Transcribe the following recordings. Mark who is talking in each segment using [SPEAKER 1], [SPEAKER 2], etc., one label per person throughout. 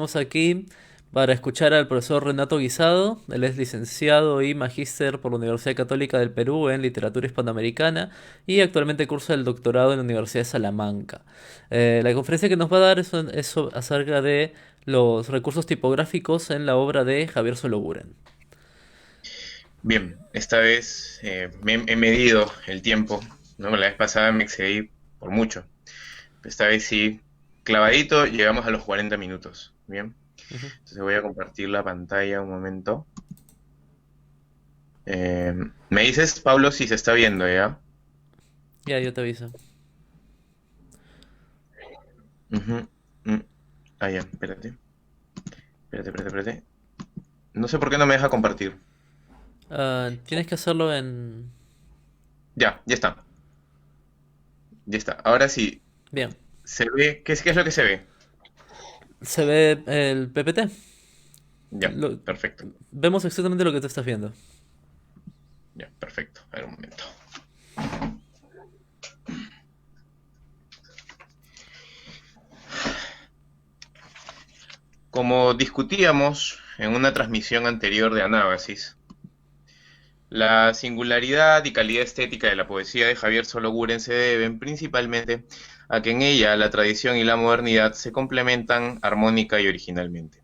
[SPEAKER 1] Estamos aquí para escuchar al profesor Renato Guisado. Él es licenciado y magíster por la Universidad Católica del Perú en Literatura Hispanoamericana y actualmente cursa el doctorado en la Universidad de Salamanca. La conferencia que nos va a dar es acerca de los recursos tipográficos en la obra de Javier Sologuren.
[SPEAKER 2] Bien, esta vez he medido el tiempo, ¿no? La vez pasada me excedí por mucho. Esta vez sí, clavadito, llegamos a los 40 minutos. Bien,
[SPEAKER 1] Ujú.
[SPEAKER 2] entonces voy a compartir la pantalla un momento. Eh, Me dices, Pablo, si se está viendo, ¿ya?
[SPEAKER 1] Ya, yo te aviso.
[SPEAKER 2] Ujú, mm. Ah, ya, espérate. Espérate. No sé por qué no me deja compartir.
[SPEAKER 1] Tienes que hacerlo en...
[SPEAKER 2] Ya está. Ya está. Ahora sí,
[SPEAKER 1] Bien.
[SPEAKER 2] se ve. ¿Qué es lo que se ve?
[SPEAKER 1] Se ve el PPT.
[SPEAKER 2] Ya,
[SPEAKER 1] Lo-
[SPEAKER 2] perfecto.
[SPEAKER 1] Vemos exactamente lo que tú estás viendo.
[SPEAKER 2] Ya, perfecto. A ver un momento. Como discutíamos en una transmisión anterior de Anábasis, la singularidad y calidad estética de la poesía de Javier Sologuren se deben principalmente a que en ella la tradición y la modernidad se complementan armónica y originalmente.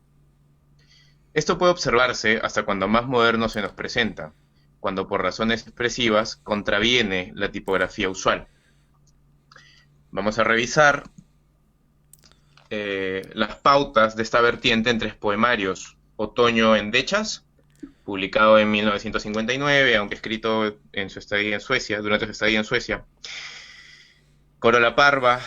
[SPEAKER 2] Esto puede observarse hasta cuando más moderno se nos presenta, cuando por razones expresivas contraviene la tipografía usual. Vamos a revisar las pautas de esta vertiente en tres poemarios: Otoño en Dechas, publicado en 1959, aunque escrito en su estadía en Suecia, durante su estadía en Suecia. Corola Parva,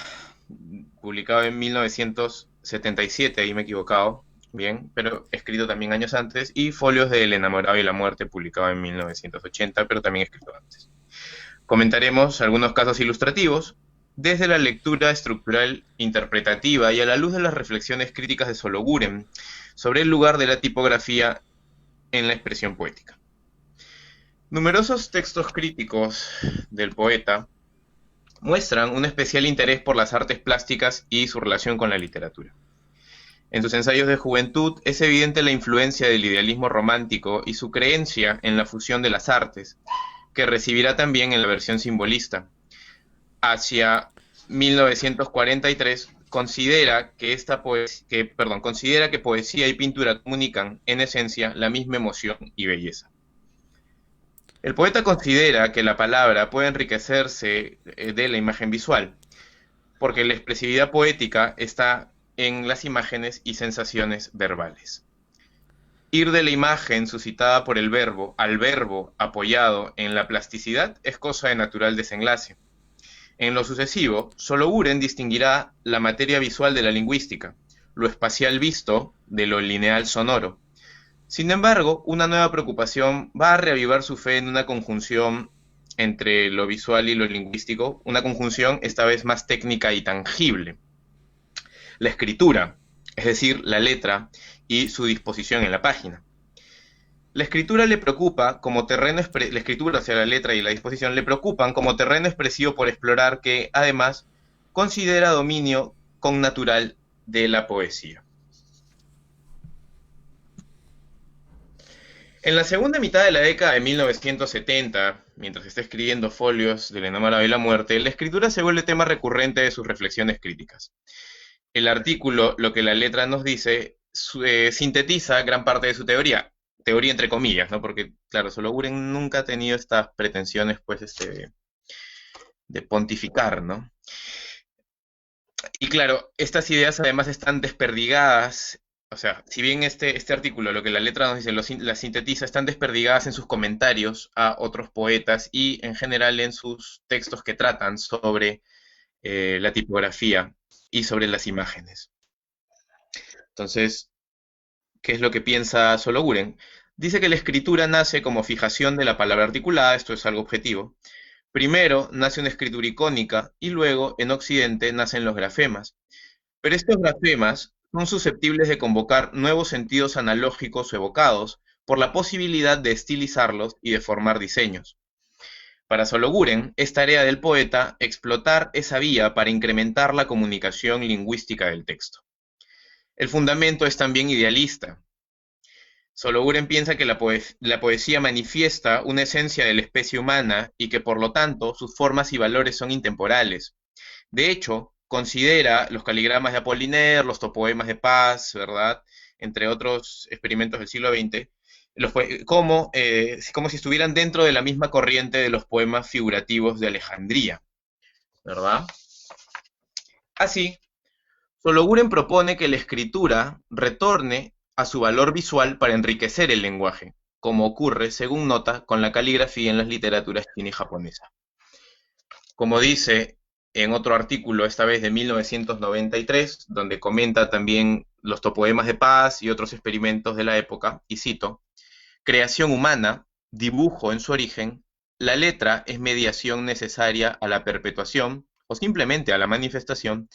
[SPEAKER 2] publicado en 1977, ahí me he equivocado, bien, pero escrito también años antes. Y Folios del enamorado y la muerte, publicado en 1980, pero también escrito antes. Comentaremos algunos casos ilustrativos desde la lectura estructural interpretativa y a la luz de las reflexiones críticas de Sologuren sobre el lugar de la tipografía en la expresión poética. Numerosos textos críticos del poeta muestran un especial interés por las artes plásticas y su relación con la literatura. En sus ensayos de juventud es evidente la influencia del idealismo romántico y su creencia en la fusión de las artes, que recibirá también en la versión simbolista. Hacia 1943 considera que poesía y pintura comunican en esencia la misma emoción y belleza. El poeta considera que la palabra puede enriquecerse de la imagen visual, porque la expresividad poética está en las imágenes y sensaciones verbales. Ir de la imagen suscitada por el verbo al verbo apoyado en la plasticidad es cosa de natural desenlace. En lo sucesivo, solo Buren distinguirá la materia visual de la lingüística, lo espacial visto de lo lineal sonoro. Sin embargo, una nueva preocupación va a reavivar su fe en una conjunción entre lo visual y lo lingüístico, una conjunción esta vez más técnica y tangible: la escritura, es decir, la letra y su disposición en la página. La escritura le preocupa como terreno, la escritura hacia la letra y la disposición le preocupan como terreno expresivo por explorar, que además considera dominio connatural de la poesía. En la segunda mitad de la década de 1970, mientras está escribiendo Folios del enamorado y la muerte, la escritura se vuelve tema recurrente de sus reflexiones críticas. El artículo Lo que la letra nos dice sintetiza gran parte de su teoría entre comillas, ¿no? Porque, claro, Sologuren nunca ha tenido estas pretensiones, pues, de pontificar, ¿no? Y claro, estas ideas además están desperdigadas. O sea, si bien este artículo, lo que la letra nos dice, las sintetiza, están desperdigadas en sus comentarios a otros poetas y en general en sus textos que tratan sobre la tipografía y sobre las imágenes. Entonces, ¿qué es lo que piensa Sologuren? Dice que la escritura nace como fijación de la palabra articulada, esto es algo objetivo. Primero nace una escritura icónica y luego, en Occidente, nacen los grafemas. Pero estos grafemas son susceptibles de convocar nuevos sentidos analógicos o evocados por la posibilidad de estilizarlos y de formar diseños. Para Sologuren, es tarea del poeta explotar esa vía para incrementar la comunicación lingüística del texto. El fundamento es también idealista. Sologuren piensa que la poesía manifiesta una esencia de la especie humana y que por lo tanto sus formas y valores son intemporales. De hecho, considera los caligramas de Apollinaire, los topoemas de Paz, ¿verdad? Entre otros experimentos del siglo XX, como si estuvieran dentro de la misma corriente de los poemas figurativos de Alejandría, ¿verdad? Así, Sologuren propone que la escritura retorne a su valor visual para enriquecer el lenguaje, como ocurre, según nota, con la caligrafía en las literaturas china y japonesa. Como dice en otro artículo, esta vez de 1993, donde comenta también los topoemas de Paz y otros experimentos de la época, y cito, creación humana, dibujo en su origen, la letra es mediación necesaria a la perpetuación o simplemente a la manifestación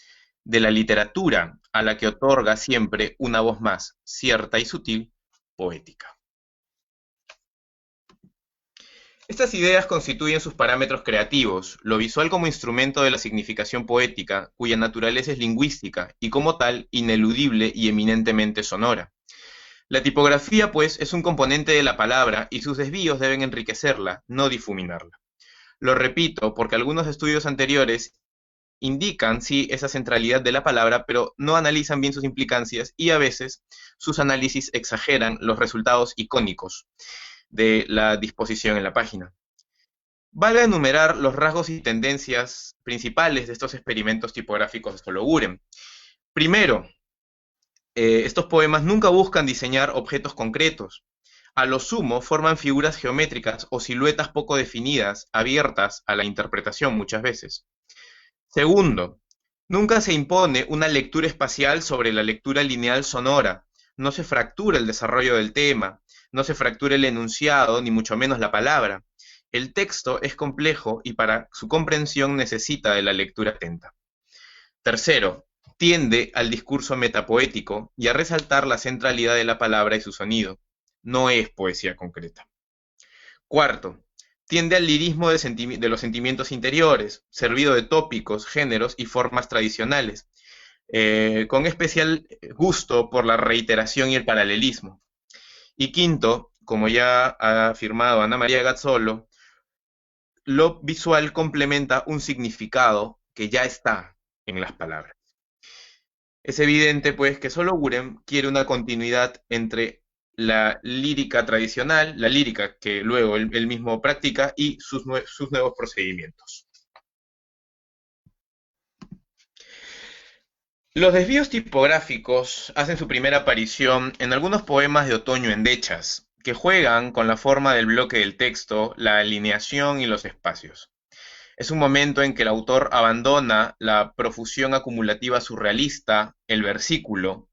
[SPEAKER 2] de la literatura a la que otorga siempre una voz más cierta y sutil, poética. Estas ideas constituyen sus parámetros creativos, lo visual como instrumento de la significación poética, cuya naturaleza es lingüística y como tal ineludible y eminentemente sonora. La tipografía, pues, es un componente de la palabra y sus desvíos deben enriquecerla, no difuminarla. Lo repito porque algunos estudios anteriores indican, sí, esa centralidad de la palabra, pero no analizan bien sus implicancias y a veces sus análisis exageran los resultados icónicos de la disposición en la página. Valga enumerar los rasgos y tendencias principales de estos experimentos tipográficos de Sologuren. Primero, estos poemas nunca buscan diseñar objetos concretos. A lo sumo forman figuras geométricas o siluetas poco definidas, abiertas a la interpretación muchas veces. Segundo, nunca se impone una lectura espacial sobre la lectura lineal sonora. No se fractura el desarrollo del tema, no se fractura el enunciado, ni mucho menos la palabra. El texto es complejo y para su comprensión necesita de la lectura atenta. Tercero, tiende al discurso metapoético y a resaltar la centralidad de la palabra y su sonido. No es poesía concreta. Cuarto, tiende al lirismo de los sentimientos interiores, servido de tópicos, géneros y formas tradicionales, con especial gusto por la reiteración y el paralelismo. Y quinto, como ya ha afirmado Ana María Gazzolo, lo visual complementa un significado que ya está en las palabras. Es evidente, pues, que Sologuren quiere una continuidad entre la lírica tradicional, la lírica que luego él mismo practica, y sus nuevos procedimientos. Los desvíos tipográficos hacen su primera aparición en algunos poemas de Otoño Endechas, que juegan con la forma del bloque del texto, la alineación y los espacios. Es un momento en que el autor abandona la profusión acumulativa surrealista, el versículo,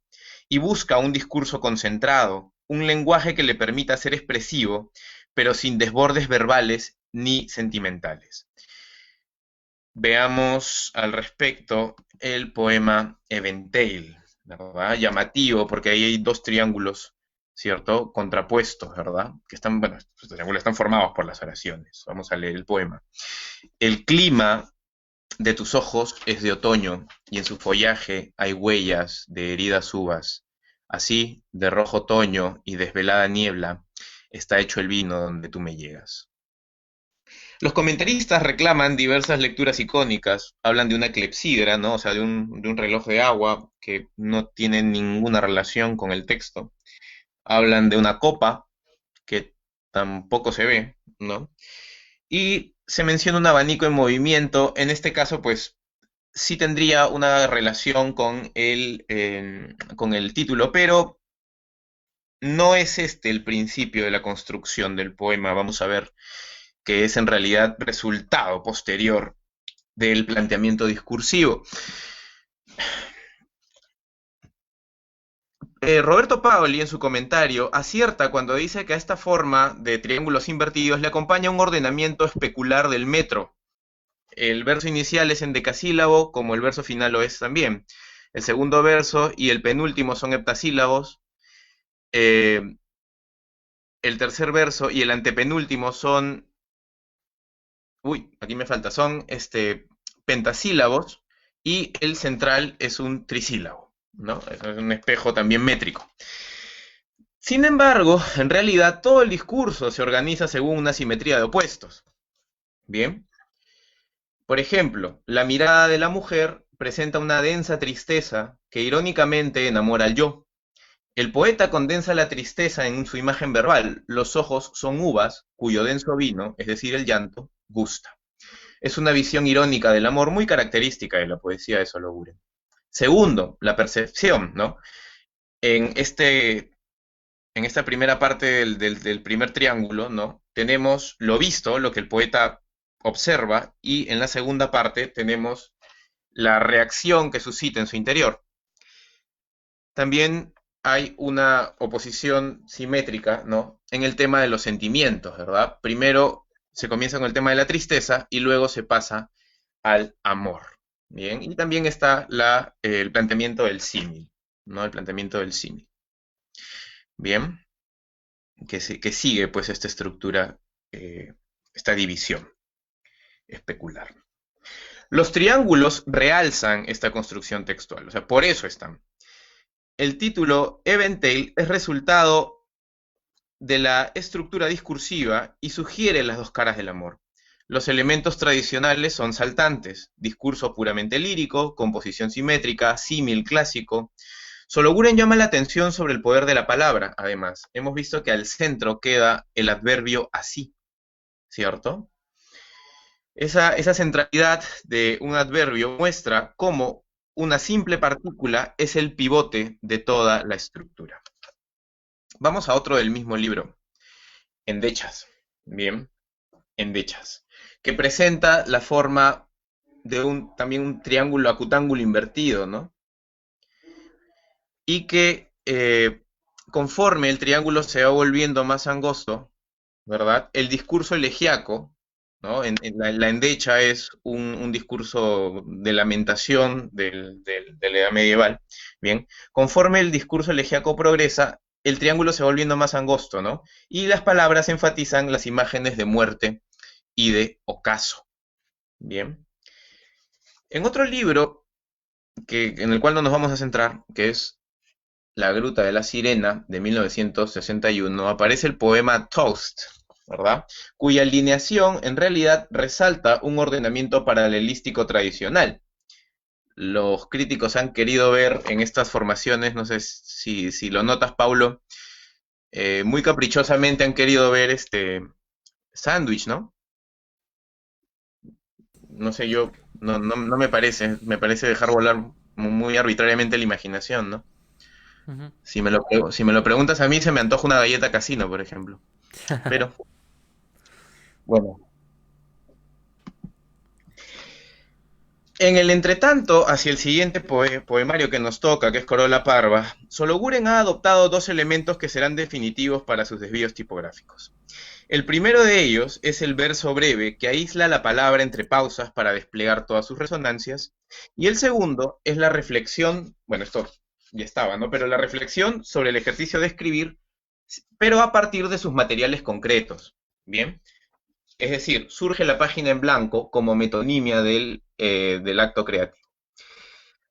[SPEAKER 2] y busca un discurso concentrado, un lenguaje que le permita ser expresivo, pero sin desbordes verbales ni sentimentales. Veamos al respecto el poema Eventale, ¿verdad? Llamativo, porque ahí hay dos triángulos, ¿cierto? Contrapuestos, ¿verdad? Que están, bueno, estos triángulos están formados por las oraciones. Vamos a leer el poema. El clima de tus ojos es de otoño, y en su follaje hay huellas de heridas uvas. Así, de rojo otoño y desvelada niebla, está hecho el vino donde tú me llegas. Los comentaristas reclaman diversas lecturas icónicas, hablan de una clepsidra, ¿no? O sea, de un reloj de agua que no tiene ninguna relación con el texto. Hablan de una copa que tampoco se ve, ¿no? Y se menciona un abanico en movimiento. En este caso, pues, sí tendría una relación con el título, pero no es este el principio de la construcción del poema. Vamos a ver que es en realidad resultado posterior del planteamiento discursivo. Roberto Paoli en su comentario acierta cuando dice que a esta forma de triángulos invertidos le acompaña un ordenamiento especular del metro. El verso inicial es en decasílabo, como el verso final lo es también. El segundo verso y el penúltimo son heptasílabos. El tercer verso y el antepenúltimo son... Uy, aquí me falta. Son pentasílabos y el central es un trisílabo. ¿no? Es un espejo también métrico. Sin embargo, en realidad todo el discurso se organiza según una simetría de opuestos. Bien. Por ejemplo, la mirada de la mujer presenta una densa tristeza que irónicamente enamora al yo. El poeta condensa la tristeza en su imagen verbal. Los ojos son uvas cuyo denso vino, es decir, el llanto, gusta. Es una visión irónica del amor muy característica de la poesía de Sologuren. Segundo, la percepción, ¿no? En, este, en esta primera parte del primer triángulo, ¿no? Tenemos lo visto, lo que el poeta observa, y en la segunda parte tenemos la reacción que suscita en su interior. También hay una oposición simétrica, ¿no? En el tema de los sentimientos, ¿verdad? Primero se comienza con el tema de la tristeza y luego se pasa al amor. Bien, y también está el planteamiento del símil, ¿no? El planteamiento del símil. Bien, que sigue pues esta estructura, esta división especular. Los triángulos realzan esta construcción textual, o sea, por eso están. El título Eventale es resultado de la estructura discursiva y sugiere las dos caras del amor. Los elementos tradicionales son saltantes, discurso puramente lírico, composición simétrica, símil clásico. Sologuren llama la atención sobre el poder de la palabra, además. Hemos visto que al centro queda el adverbio así, ¿cierto? Esa centralidad de un adverbio muestra cómo una simple partícula es el pivote de toda la estructura. Vamos a otro del mismo libro, Endechas. Bien, Endechas, que presenta la forma de también un triángulo acutángulo invertido, ¿no? Y que conforme el triángulo se va volviendo más angosto, ¿verdad? El discurso elegíaco, ¿no? La endecha es un discurso de lamentación de la edad medieval, ¿bien? Conforme el discurso elegíaco progresa, el triángulo se va volviendo más angosto, ¿no? Y las palabras enfatizan las imágenes de muerte y de ocaso, ¿bien? En otro libro, en el cual no nos vamos a centrar, que es La Gruta de la Sirena, de 1961, aparece el poema Toast, ¿verdad? Cuya alineación en realidad resalta un ordenamiento paralelístico tradicional. Los críticos han querido ver en estas formaciones, no sé si lo notas, Paulo, muy caprichosamente han querido ver este sándwich, ¿no? No sé, no me parece dejar volar muy arbitrariamente la imaginación, ¿no?
[SPEAKER 1] Ujú.
[SPEAKER 2] Si me lo preguntas a mí, se me antoja una galleta casino, por ejemplo. Pero, bueno. En el entretanto, hacia el siguiente poemario que nos toca, que es Corola Parva, Sologuren ha adoptado dos elementos que serán definitivos para sus desvíos tipográficos. El primero de ellos es el verso breve que aísla la palabra entre pausas para desplegar todas sus resonancias, y el segundo es la reflexión, bueno, esto ya estaba, ¿no? Pero la reflexión sobre el ejercicio de escribir, pero a partir de sus materiales concretos, ¿bien? Es decir, surge la página en blanco como metonimia del acto creativo.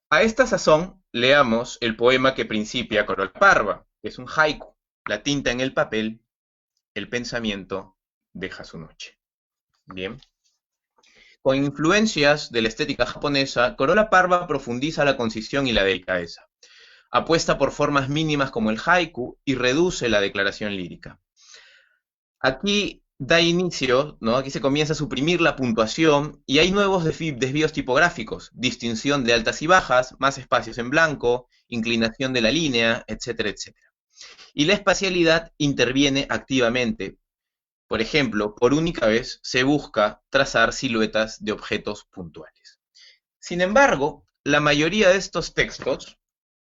[SPEAKER 2] A esta sazón, leamos el poema que principia Corola Parva, que es un haiku. La tinta en el papel, el pensamiento deja su noche. Bien. Con influencias de la estética japonesa, Corola Parva profundiza la concisión y la delicadeza. Apuesta por formas mínimas como el haiku y reduce la declaración lírica. Aquí da inicio, ¿no? Aquí se comienza a suprimir la puntuación y hay nuevos desvíos tipográficos, distinción de altas y bajas, más espacios en blanco, inclinación de la línea, etcétera, etcétera. Y la espacialidad interviene activamente. Por ejemplo, por única vez se busca trazar siluetas de objetos puntuales. Sin embargo, la mayoría de estos textos,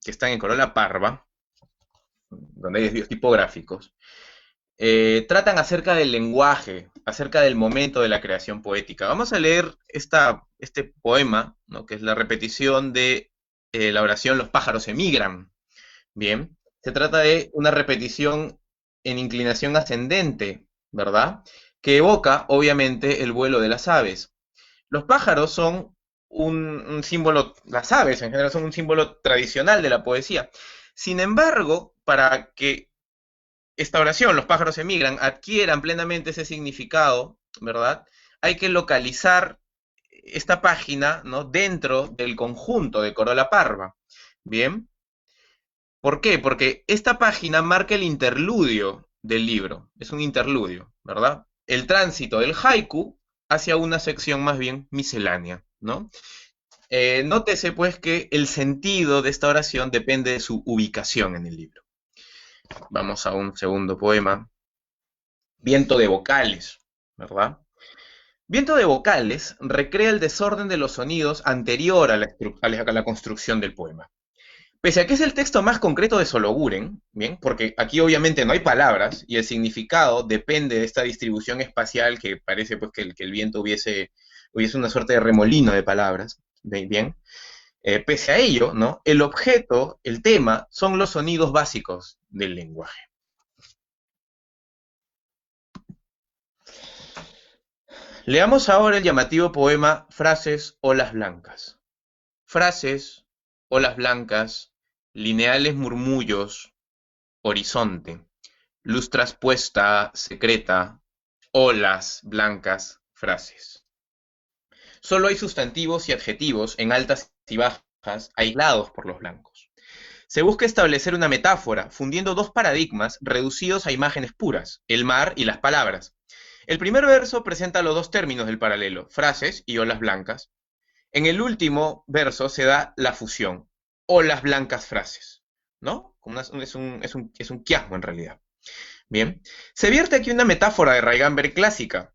[SPEAKER 2] que están en Corola Parva, donde hay desvíos tipográficos, tratan acerca del lenguaje, acerca del momento de la creación poética. Vamos a leer este poema, ¿no? Que es la repetición de la oración Los pájaros emigran. Bien, se trata de una repetición en inclinación ascendente, ¿verdad? Que evoca, obviamente, el vuelo de las aves. Los pájaros son un símbolo, las aves en general son un símbolo tradicional de la poesía. Sin embargo, para que esta oración, los pájaros emigran, adquieran plenamente ese significado, ¿verdad? Hay que localizar esta página, ¿no?, dentro del conjunto de Corola Parva. Bien, ¿por qué? Porque esta página marca el interludio del libro, es un interludio, ¿verdad? El tránsito del haiku hacia una sección más bien miscelánea, ¿no? Nótese pues que el sentido de esta oración depende de su ubicación en el libro. Vamos a un segundo poema. Viento de vocales, ¿verdad? Viento de vocales recrea el desorden de los sonidos anterior a la construcción del poema. Pese a que es el texto más concreto de Sologuren, ¿bien? Porque aquí obviamente no hay palabras y el significado depende de esta distribución espacial que parece pues que el viento hubiese una suerte de remolino de palabras, ¿bien? Pese a ello, ¿no?, el objeto, el tema, son los sonidos básicos del lenguaje. Leamos ahora el llamativo poema Frases, olas blancas. Frases, olas blancas, lineales murmullos, horizonte, luz traspuesta, secreta, olas blancas, frases. Solo hay sustantivos y adjetivos en altas y bajas, aislados por los blancos. Se busca establecer una metáfora, fundiendo dos paradigmas reducidos a imágenes puras, el mar y las palabras. El primer verso presenta los dos términos del paralelo, frases y olas blancas. En el último verso se da la fusión, olas blancas frases, ¿no? Es un quiasmo en realidad. Bien, se vierte aquí una metáfora de Raigamber clásica.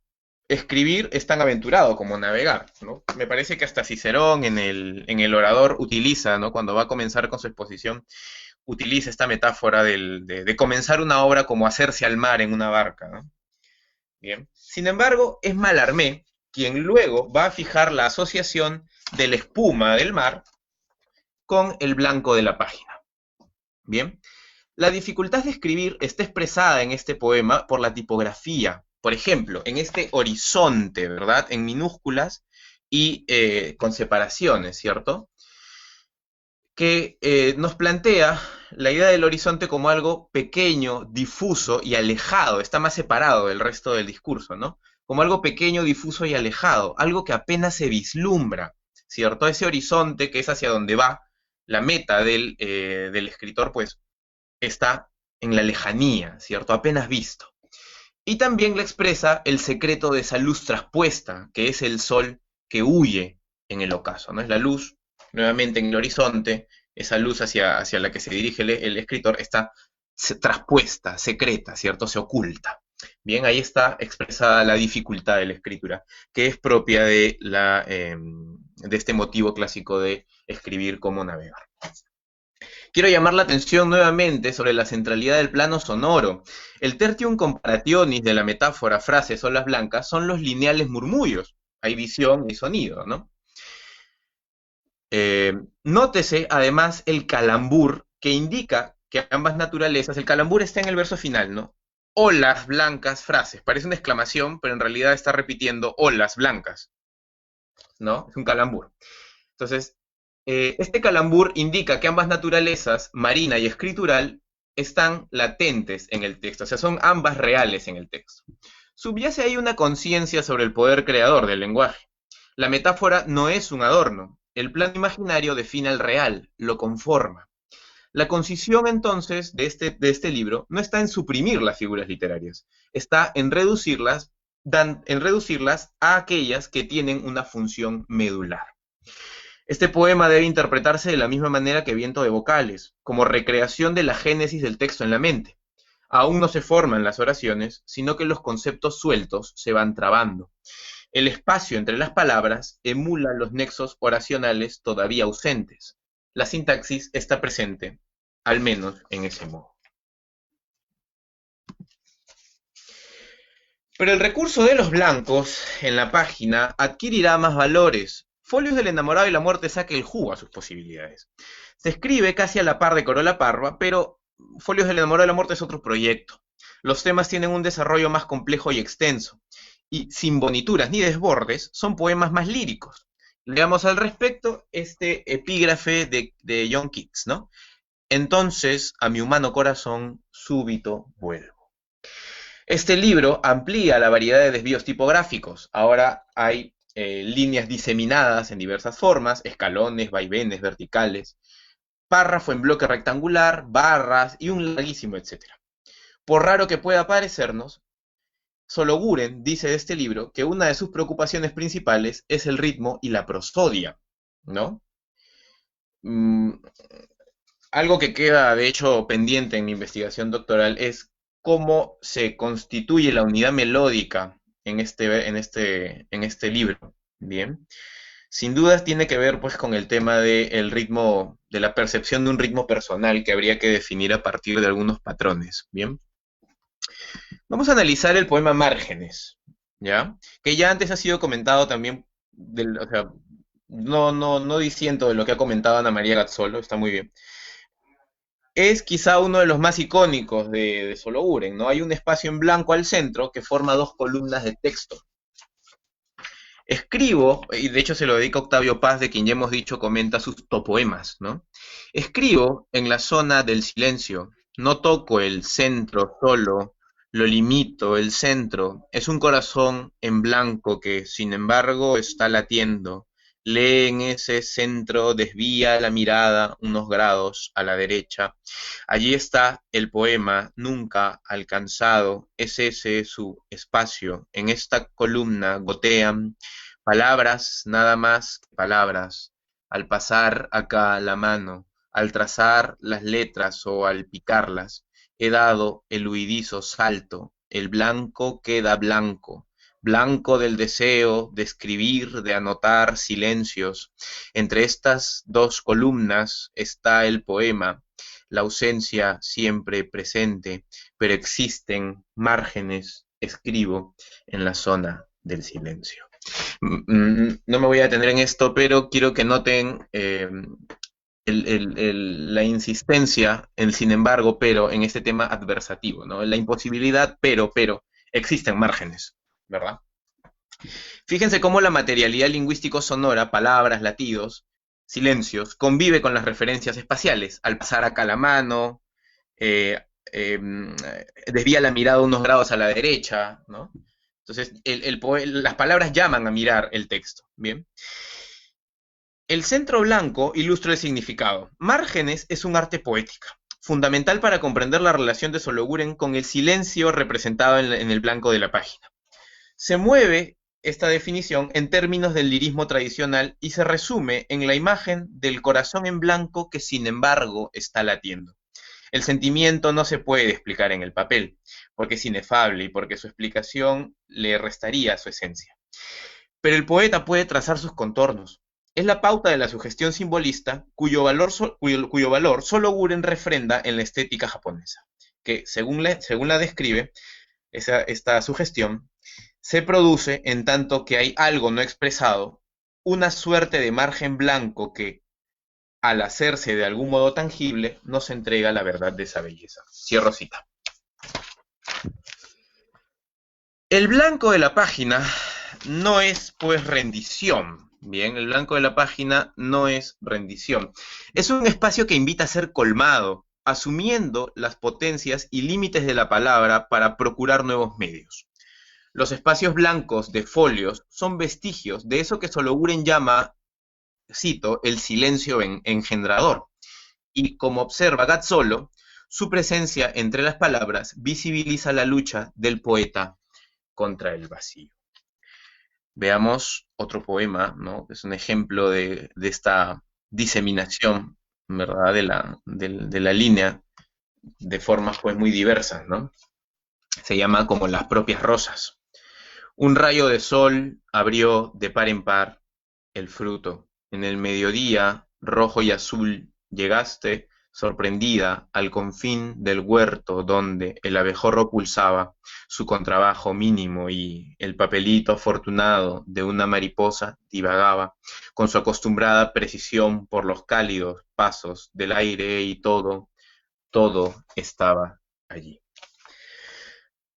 [SPEAKER 2] Escribir es tan aventurado como navegar, ¿no? Me parece que hasta Cicerón en el Orador utiliza, ¿no?, cuando va a comenzar con su exposición, utiliza esta metáfora de comenzar una obra como hacerse al mar en una barca, ¿no? Bien. Sin embargo, es Mallarmé quien luego va a fijar la asociación de la espuma del mar con el blanco de la página. Bien. La dificultad de escribir está expresada en este poema por la tipografía. Por ejemplo, en este horizonte, ¿verdad?, en minúsculas y con separaciones, ¿cierto?, que nos plantea la idea del horizonte como algo pequeño, difuso y alejado, está más separado del resto del discurso, ¿no? Como algo pequeño, difuso y alejado, algo que apenas se vislumbra, ¿cierto? Ese horizonte que es hacia donde va la meta del escritor, pues está en la lejanía, ¿cierto? Apenas visto. Y también le expresa el secreto de esa luz traspuesta, que es el sol que huye en el ocaso, ¿no? Es la luz, nuevamente en el horizonte, esa luz hacia la que se dirige el escritor está traspuesta, secreta, ¿cierto? Se oculta. Bien, ahí está expresada la dificultad de la escritura, que es propia de este motivo clásico de escribir como navegar. Quiero llamar la atención nuevamente sobre la centralidad del plano sonoro. El tertium comparationis de la metáfora frases olas blancas son los lineales murmullos. Hay visión y sonido, ¿no? Nótese además el calambur que indica que ambas naturalezas, el calambur está en el verso final, ¿no? Olas blancas frases. Parece una exclamación, pero en realidad está repitiendo olas blancas, ¿no? Es un calambur. Entonces, este calambur indica que ambas naturalezas, marina y escritural, están latentes en el texto, o sea, son ambas reales en el texto. Subyace ahí una conciencia sobre el poder creador del lenguaje. La metáfora no es un adorno, el plano imaginario define el real, lo conforma. La concisión entonces de este libro no está en suprimir las figuras literarias, está en reducirlas a aquellas que tienen una función medular. Este poema debe interpretarse de la misma manera que Viento de vocales, como recreación de la génesis del texto en la mente. Aún no se forman las oraciones, sino que los conceptos sueltos se van trabando. El espacio entre las palabras emula los nexos oracionales todavía ausentes. La sintaxis está presente, al menos en ese modo. Pero el recurso de los blancos en la página adquirirá más valores. Folios del enamorado y la muerte saca el jugo a sus posibilidades. Se escribe casi a la par de Corola Parva, pero Folios del enamorado y la muerte es otro proyecto. Los temas tienen un desarrollo más complejo y extenso, y sin bonituras ni desbordes, son poemas más líricos. Leamos al respecto este epígrafe de John Keats, ¿no? Entonces, a mi humano corazón súbito vuelvo. Este libro amplía la variedad de desvíos tipográficos. Ahora hay líneas diseminadas en diversas formas, escalones, vaivenes, verticales, párrafo en bloque rectangular, barras y un larguísimo etcétera. Por raro que pueda parecernos, solo Guren dice de este libro que una de sus preocupaciones principales es el ritmo y la prosodia, ¿no? Mm, algo que queda, de hecho, pendiente en mi investigación doctoral es cómo se constituye la unidad melódica en este libro. Bien. Sin dudas tiene que ver pues con el tema del ritmo, de la percepción de un ritmo personal que habría que definir a partir de algunos patrones. Bien. Vamos a analizar el poema Márgenes, ¿ya? Que ya antes ha sido comentado también, o sea, no diciendo de lo que ha comentado Ana María Gazzolo, está muy bien. Es quizá uno de los más icónicos de Sologuren, ¿no? Hay un espacio en blanco al centro que forma dos columnas de texto. Escribo, y de hecho se lo dedica a Octavio Paz, de quien ya hemos dicho comenta sus topoemas, ¿no? Escribo en la zona del silencio, no toco el centro solo, lo limito, el centro es un corazón en blanco que, sin embargo, está latiendo. Lee en ese centro, desvía la mirada unos grados a la derecha. Allí está el poema nunca alcanzado, es ese su espacio. En esta columna gotean palabras, nada más que palabras. Al pasar acá la mano, al trazar las letras o al picarlas, he dado el huidizo salto. El blanco queda blanco, blanco del deseo de escribir, de anotar silencios. Entre estas dos columnas está el poema, la ausencia siempre presente, pero existen márgenes, escribo en la zona del silencio. No me voy a detener en esto, pero quiero que noten la insistencia, el sin embargo, pero en este tema adversativo, ¿no? La imposibilidad, pero, existen márgenes, ¿verdad? Fíjense cómo la materialidad lingüístico-sonora, palabras, latidos, silencios, convive con las referencias espaciales. Al pasar acá la mano, eh, eh, desvía la mirada unos grados a la derecha, ¿no? Entonces, las palabras llaman a mirar el texto, ¿bien? El centro blanco ilustra el significado. Márgenes es un arte poética, fundamental para comprender la relación de Sologuren con el silencio representado en el blanco de la página. Se mueve esta definición en términos del lirismo tradicional y se resume en la imagen del corazón en blanco que sin embargo está latiendo. El sentimiento no se puede explicar en el papel, porque es inefable y porque su explicación le restaría su esencia. Pero el poeta puede trazar sus contornos. Es la pauta de la sugestión simbolista cuyo valor solo Guren refrenda en la estética japonesa, que según la describe, esta sugestión se produce en tanto que hay algo no expresado, una suerte de margen blanco que, al hacerse de algún modo tangible, nos entrega la verdad de esa belleza. Cierro cita. El blanco de la página no es pues rendición. Bien, el blanco de la página no es rendición. Es un espacio que invita a ser colmado, asumiendo las potencias y límites de la palabra para procurar nuevos medios. Los espacios blancos de folios son vestigios de eso que Sologuren llama, cito, el silencio engendrador. Y como observa Gazzolo, su presencia entre las palabras visibiliza la lucha del poeta contra el vacío. Veamos otro poema, ¿no? Es un ejemplo de esta diseminación, ¿verdad? De la línea de formas pues muy diversas, ¿no? Se llama como las propias rosas. Un rayo de sol abrió de par en par el fruto. En el mediodía, rojo y azul, llegaste, sorprendida, al confín del huerto donde el abejorro pulsaba su contrabajo mínimo y el papelito afortunado de una mariposa divagaba con su acostumbrada precisión por los cálidos pasos del aire y todo estaba allí.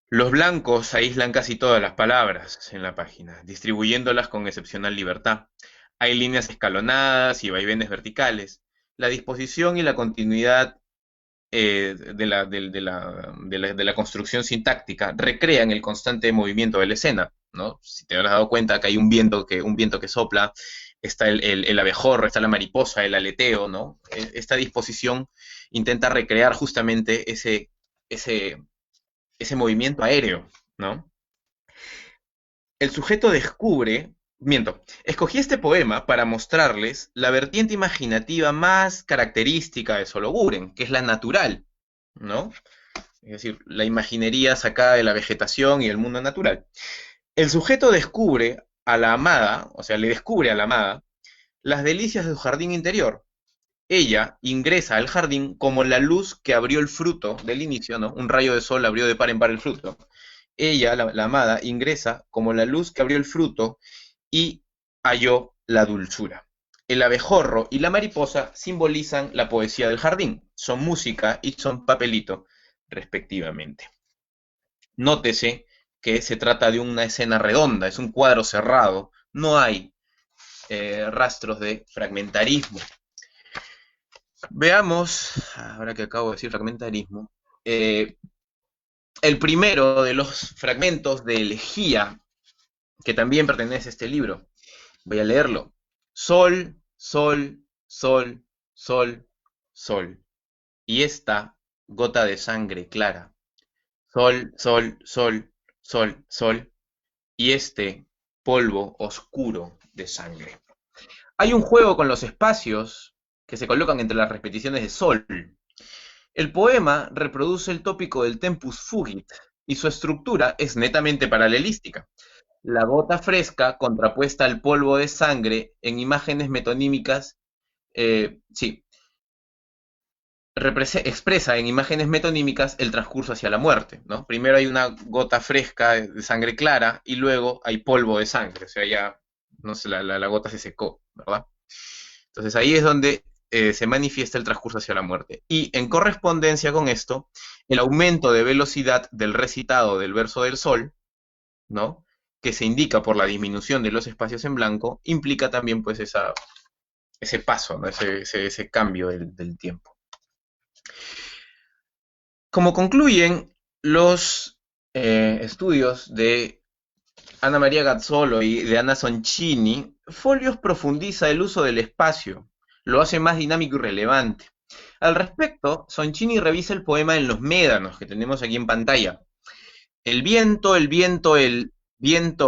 [SPEAKER 2] Los blancos aíslan casi todas las palabras en la página, distribuyéndolas con excepcional libertad. Hay líneas escalonadas y vaivenes verticales. La disposición y la continuidad de la construcción sintáctica recrean el constante movimiento de la escena, ¿no? Si te habrás dado cuenta que hay un viento que sopla, está el abejorro, está la mariposa, el aleteo, ¿no? Esta disposición intenta recrear justamente ese, ese movimiento aéreo, ¿no? El sujeto descubre, miento, escogí este poema para mostrarles la vertiente imaginativa más característica de Sologuren, que es la natural, ¿no? Es decir, la imaginería sacada de la vegetación y el mundo natural. El sujeto descubre a la amada, o sea, le descubre a la amada, las delicias de su jardín interior. Ella ingresa al jardín como la luz que abrió el fruto del inicio, ¿no? Un rayo de sol abrió de par en par el fruto. Ella, la amada, ingresa como la luz que abrió el fruto y halló la dulzura. El abejorro y la mariposa simbolizan la poesía del jardín, son música y son papelito, respectivamente. Nótese que se trata de una escena redonda, es un cuadro cerrado, no hay rastros de fragmentarismo. Veamos, ahora que acabo de decir fragmentarismo, el primero de los fragmentos de elegía, que también pertenece a este libro. Voy a leerlo. Sol, sol, sol, sol, sol. Y esta gota de sangre clara. Sol, sol, sol, sol, sol. Y este polvo oscuro de sangre. Hay un juego con los espacios que se colocan entre las repeticiones de sol. El poema reproduce el tópico del tempus fugit y su estructura es netamente paralelística. La gota fresca contrapuesta al polvo de sangre en imágenes metonímicas, sí, expresa en imágenes metonímicas el transcurso hacia la muerte, ¿no? Primero hay una gota fresca de sangre clara y luego hay polvo de sangre, o sea, ya no sé, la gota se secó, ¿verdad? Entonces ahí es donde se manifiesta el transcurso hacia la muerte. Y en correspondencia con esto, el aumento de velocidad del recitado del verso del sol, ¿no? Que se indica por la disminución de los espacios en blanco, implica también pues ese paso, ¿no? ese cambio del tiempo. Como concluyen los estudios de Ana María Gazzolo y de Anna Soncini, Folios profundiza el uso del espacio, lo hace más dinámico y relevante. Al respecto, Soncini revisa el poema en los médanos que tenemos aquí en pantalla. El viento, el viento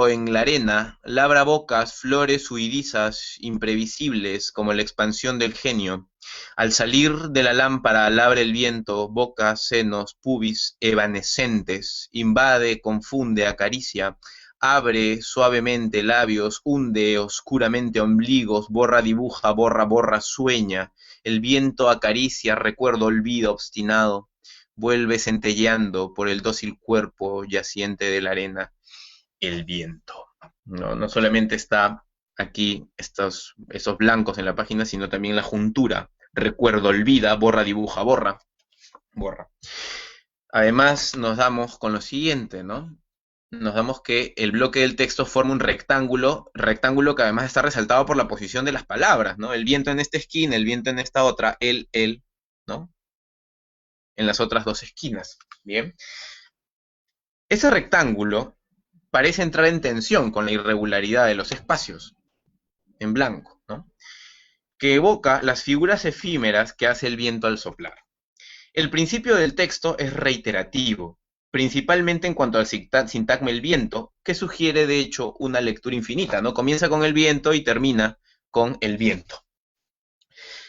[SPEAKER 2] en la arena, labra bocas, flores huidizas, imprevisibles, como la expansión del genio. Al salir de la lámpara, labra el viento, bocas, senos, pubis, evanescentes, invade, confunde, acaricia, abre suavemente labios, hunde oscuramente ombligos, borra, dibuja, borra, borra, sueña. El viento acaricia, recuerdo, olvido, obstinado. Vuelve centelleando por el dócil cuerpo yaciente de la arena, el viento. No solamente está aquí esos blancos en la página, sino también la juntura. Recuerdo, olvida, borra, dibuja, borra, borra. Además nos damos con lo siguiente, ¿no? Nos damos que el bloque del texto forma un rectángulo que además está resaltado por la posición de las palabras, ¿no? El viento en esta esquina, el viento en esta otra, él, ¿no? En las otras dos esquinas. Bien. Ese rectángulo parece entrar en tensión con la irregularidad de los espacios en blanco, ¿no? Que evoca las figuras efímeras que hace el viento al soplar. El principio del texto es reiterativo, principalmente en cuanto al sintagma el viento, que sugiere de hecho una lectura infinita, ¿no? Comienza con el viento y termina con el viento.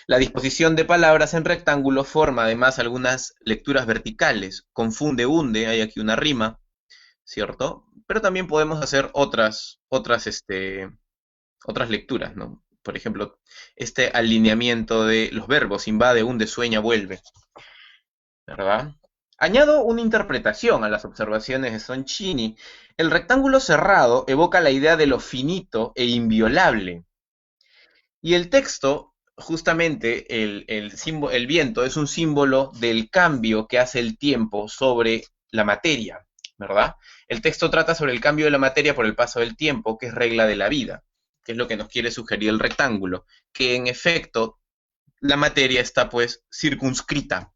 [SPEAKER 2] La disposición de palabras en rectángulo forma además algunas lecturas verticales, confunde, hunde, hay aquí una rima, ¿cierto? Pero también podemos hacer otras lecturas, ¿no? Por ejemplo, este alineamiento de los verbos, invade, hunde, sueña, vuelve, ¿verdad? Añado una interpretación a las observaciones de Soncini. El rectángulo cerrado evoca la idea de lo finito e inviolable. Y el texto, justamente el viento, es un símbolo del cambio que hace el tiempo sobre la materia, ¿verdad? El texto trata sobre el cambio de la materia por el paso del tiempo, que es regla de la vida. que es lo que nos quiere sugerir el rectángulo, que en efecto la materia está pues circunscrita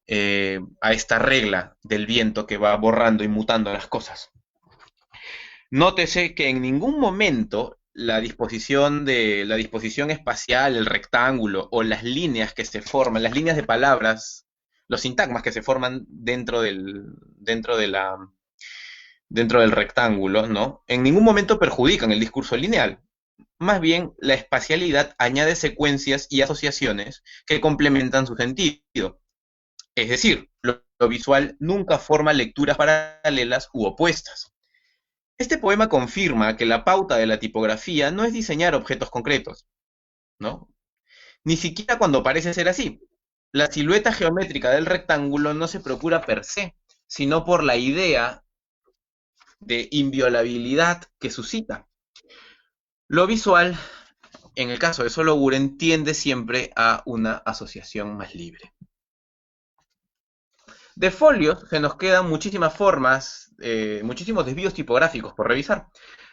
[SPEAKER 2] a esta regla del viento que va borrando y mutando las cosas. Nótese que en ningún momento la disposición espacial, el rectángulo o las líneas que se forman, las líneas de palabras, los sintagmas que se forman dentro del rectángulo, ¿no? En ningún momento perjudican el discurso lineal. Más bien, la espacialidad añade secuencias y asociaciones que complementan su sentido. Es decir, lo visual nunca forma lecturas paralelas u opuestas. Este poema confirma que la pauta de la tipografía no es diseñar objetos concretos, ¿no? Ni siquiera cuando parece ser así. La silueta geométrica del rectángulo no se procura per se, sino por la idea de inviolabilidad que suscita. Lo visual, en el caso de Sologuren, tiende siempre a una asociación más libre. De folios se nos quedan muchísimas formas, muchísimos desvíos tipográficos por revisar,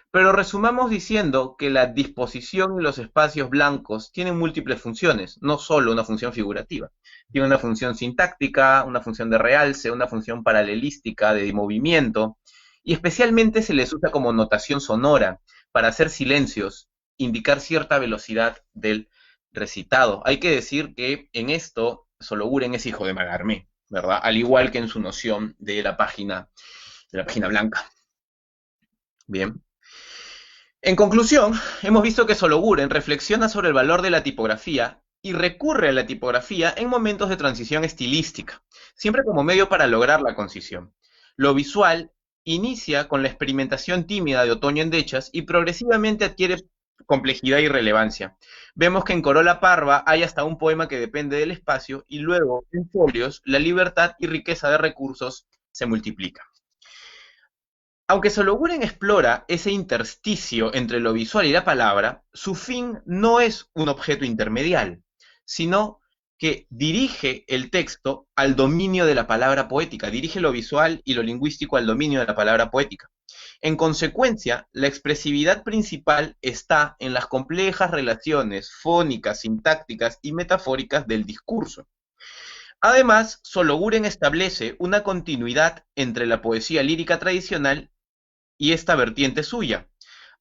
[SPEAKER 2] pero resumamos diciendo que la disposición y los espacios blancos tienen múltiples funciones, no solo una función figurativa. Tiene una función sintáctica, una función de realce, una función paralelística de movimiento, y especialmente se les usa como notación sonora para hacer silencios, indicar cierta velocidad del recitado. Hay que decir que en esto Sologuren es hijo de Malarmé, ¿verdad? Al igual que en su noción de la página blanca. Bien. En conclusión, hemos visto que Sologuren reflexiona sobre el valor de la tipografía y recurre a la tipografía en momentos de transición estilística, siempre como medio para lograr la concisión. Lo visual inicia con la experimentación tímida de Otoño en Dechas y progresivamente adquiere complejidad y relevancia. Vemos que en Corola Parva hay hasta un poema que depende del espacio y luego en folios la libertad y riqueza de recursos se multiplican. Aunque Sologuren explora ese intersticio entre lo visual y la palabra, su fin no es un objeto intermedial, sino que dirige el texto al dominio de la palabra poética, dirige lo visual y lo lingüístico al dominio de la palabra poética. En consecuencia, la expresividad principal está en las complejas relaciones fónicas, sintácticas y metafóricas del discurso. Además, Sologuren establece una continuidad entre la poesía lírica tradicional y esta vertiente suya,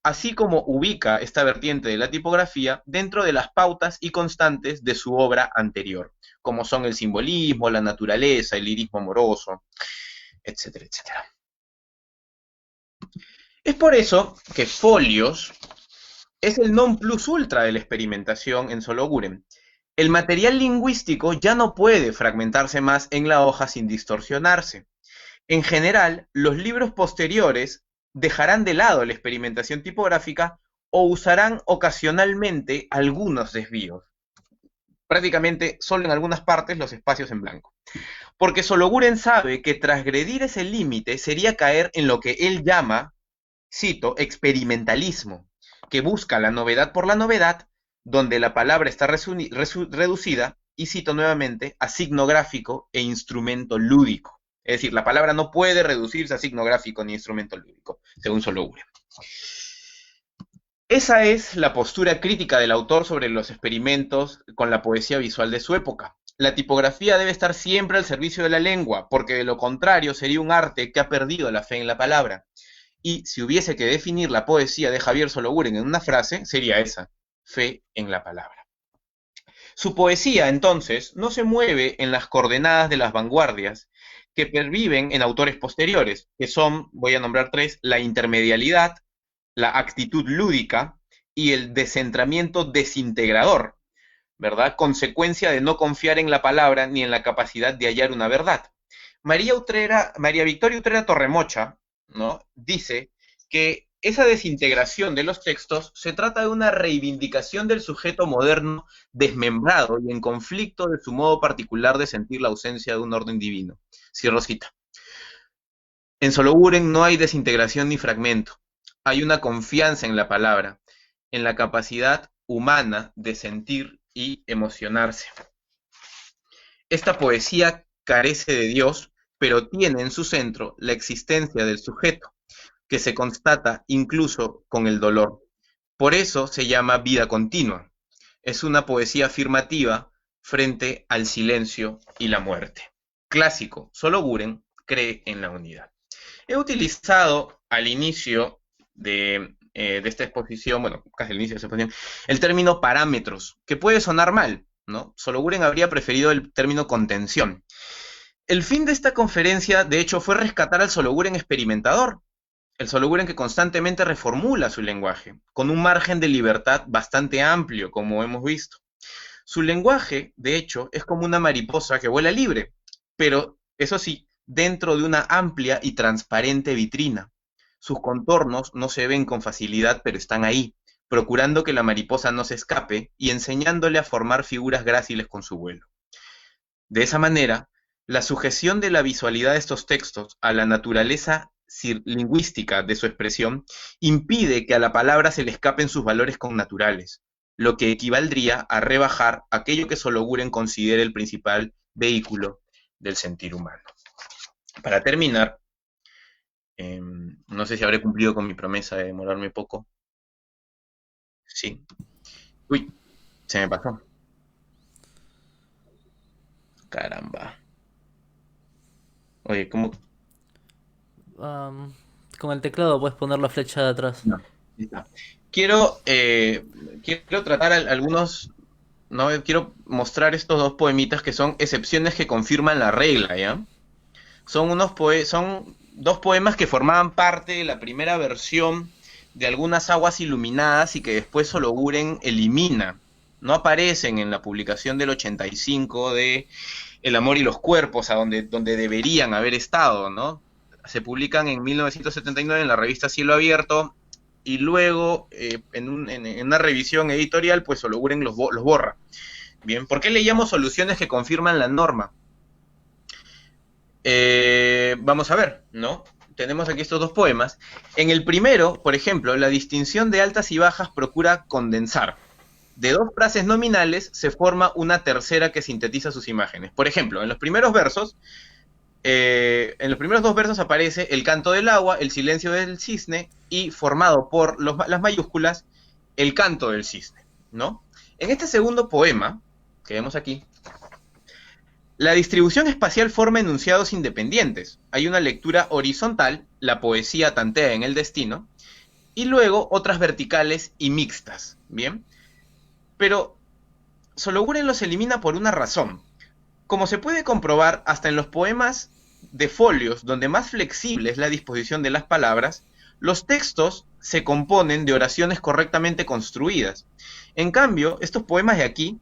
[SPEAKER 2] así como ubica esta vertiente de la tipografía dentro de las pautas y constantes de su obra anterior, como son el simbolismo, la naturaleza, el lirismo amoroso, etcétera, etcétera. Es por eso que Folios es el non plus ultra de la experimentación en Sologuren. El material lingüístico ya no puede fragmentarse más en la hoja sin distorsionarse. En general, los libros posteriores dejarán de lado la experimentación tipográfica o usarán ocasionalmente algunos desvíos. Prácticamente solo en algunas partes los espacios en blanco. Porque Sologuren sabe que transgredir ese límite sería caer en lo que él llama, cito, experimentalismo, que busca la novedad por la novedad, donde la palabra está reducida, y cito nuevamente, a signo gráfico e instrumento lúdico. Es decir, la palabra no puede reducirse a signo gráfico ni instrumento lúdico, según Sologuren. Esa es la postura crítica del autor sobre los experimentos con la poesía visual de su época. La tipografía debe estar siempre al servicio de la lengua, porque de lo contrario sería un arte que ha perdido la fe en la palabra. Y si hubiese que definir la poesía de Javier Sologuren en una frase, sería esa: fe en la palabra. Su poesía, entonces, no se mueve en las coordenadas de las vanguardias que perviven en autores posteriores, que son, voy a nombrar tres: la intermedialidad, la actitud lúdica y el descentramiento desintegrador, ¿verdad? Consecuencia de no confiar en la palabra ni en la capacidad de hallar una verdad. María Victoria Utrera Torremocha, ¿no?, dice que esa desintegración de los textos se trata de una reivindicación del sujeto moderno desmembrado y en conflicto de su modo particular de sentir la ausencia de un orden divino. Cierro cita. En Sologuren no hay desintegración ni fragmento. Hay una confianza en la palabra, en la capacidad humana de sentir y emocionarse. Esta poesía carece de Dios, pero tiene en su centro la existencia del sujeto, que se constata incluso con el dolor. Por eso se llama vida continua. Es una poesía afirmativa frente al silencio y la muerte. Clásico, solo Buren cree en la unidad. He utilizado al inicio de esta exposición, bueno, casi al inicio de esta exposición, el término parámetros, que puede sonar mal, ¿no? Sologuren habría preferido el término contención. El fin de esta conferencia, de hecho, fue rescatar al Sologuren experimentador, el Sologuren que constantemente reformula su lenguaje, con un margen de libertad bastante amplio, como hemos visto. Su lenguaje, de hecho, es como una mariposa que vuela libre, pero, eso sí, dentro de una amplia y transparente vitrina. Sus contornos no se ven con facilidad, pero están ahí, procurando que la mariposa no se escape y enseñándole a formar figuras gráciles con su vuelo. De esa manera, la sujeción de la visualidad de estos textos a la naturaleza lingüística de su expresión impide que a la palabra se le escapen sus valores connaturales, lo que equivaldría a rebajar aquello que Sologuren considera el principal vehículo del sentir humano. Para terminar, no sé si habré cumplido con mi promesa de demorarme poco. Sí. Uy, se me pasó. Caramba. Oye, ¿cómo?
[SPEAKER 1] Am, con el teclado puedes poner la flecha de atrás.
[SPEAKER 2] No, ahí está. Quiero tratar algunos, ¿no? Quiero mostrar estos dos poemitas que son excepciones que confirman la regla, ¿ya? Son dos poemas que formaban parte de la primera versión de Algunas aguas iluminadas y que después Sologuren elimina. No aparecen en la publicación del 85 de El amor y los cuerpos, donde deberían haber estado, ¿no? Se publican en 1979 en la revista Cielo Abierto y luego en una revisión editorial pues Sologuren los borra. Bien, ¿por qué le llamo soluciones que confirman la norma? Vamos a ver, ¿no? Tenemos aquí estos dos poemas. En el primero, por ejemplo, la distinción de altas y bajas procura condensar. De dos frases nominales se forma una tercera que sintetiza sus imágenes. Por ejemplo, en los primeros dos versos aparece el canto del agua, el silencio del cisne y formado por las mayúsculas, el canto del cisne, ¿no? En este segundo poema, que vemos aquí, la distribución espacial forma enunciados independientes. Hay una lectura horizontal, la poesía tantea en el destino, y luego otras verticales y mixtas, ¿bien? Pero Sologuren los elimina por una razón. Como se puede comprobar, hasta en los poemas de folios, donde más flexible es la disposición de las palabras, los textos se componen de oraciones correctamente construidas. En cambio, estos poemas de aquí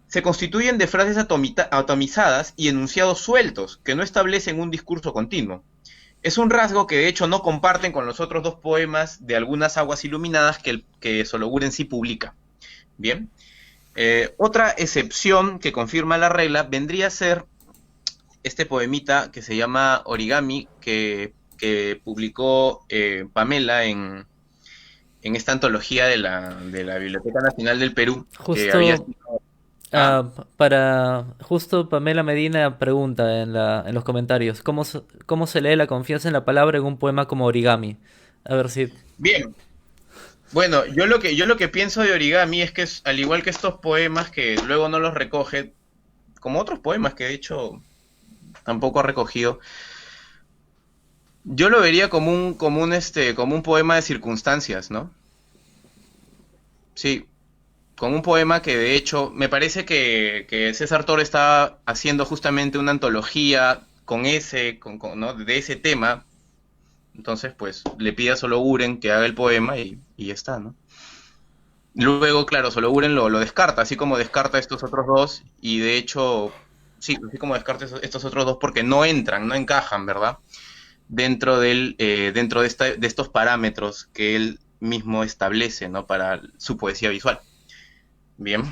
[SPEAKER 2] se constituyen de frases atomizadas y enunciados sueltos, que no establecen un discurso continuo. Es un rasgo que de hecho no comparten con los otros dos poemas de Algunas aguas iluminadas que Sologuren sí publica. Bien. Otra excepción que confirma la regla vendría a ser este poemita que se llama Origami, que publicó Pamela en esta antología de la Biblioteca Nacional del Perú, que había
[SPEAKER 1] Justo,
[SPEAKER 2] sido... Ah,
[SPEAKER 1] justo Pamela Medina pregunta en los comentarios, ¿cómo se lee la confianza en la palabra en un poema como Origami? A ver si...
[SPEAKER 2] bien. Bueno, yo lo que pienso de Origami es que al igual que estos poemas que luego no los recoge, como otros poemas que de hecho tampoco ha recogido, yo lo vería como un poema de circunstancias, ¿no? Sí, como un poema que de hecho me parece que César Toro está haciendo justamente una antología ¿no? de ese tema. Entonces, pues, le pide a Sologuren que haga el poema y ya está, ¿no? Luego, claro, Sologuren lo descarta, así como descarta estos otros dos, y de hecho, sí, así como descarta estos otros dos porque no entran, no encajan, ¿verdad? Dentro de estos parámetros que él mismo establece, ¿no? Para su poesía visual. Bien,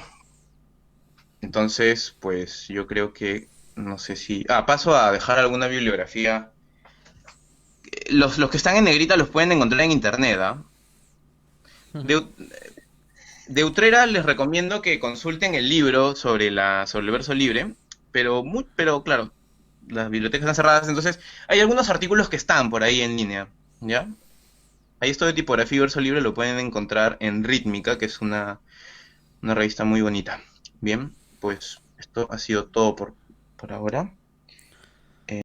[SPEAKER 2] entonces, pues, yo creo que, no sé si... paso a dejar alguna bibliografía. Los que están en negrita los pueden encontrar en internet, ¿ah? De, de Utrera les recomiendo que consulten el libro sobre el verso libre, pero claro, las bibliotecas están cerradas, entonces hay algunos artículos que están por ahí en línea, ¿ya? Ahí esto de tipografía y verso libre lo pueden encontrar en Rítmica, que es una revista muy bonita. Bien, pues esto ha sido todo por ahora.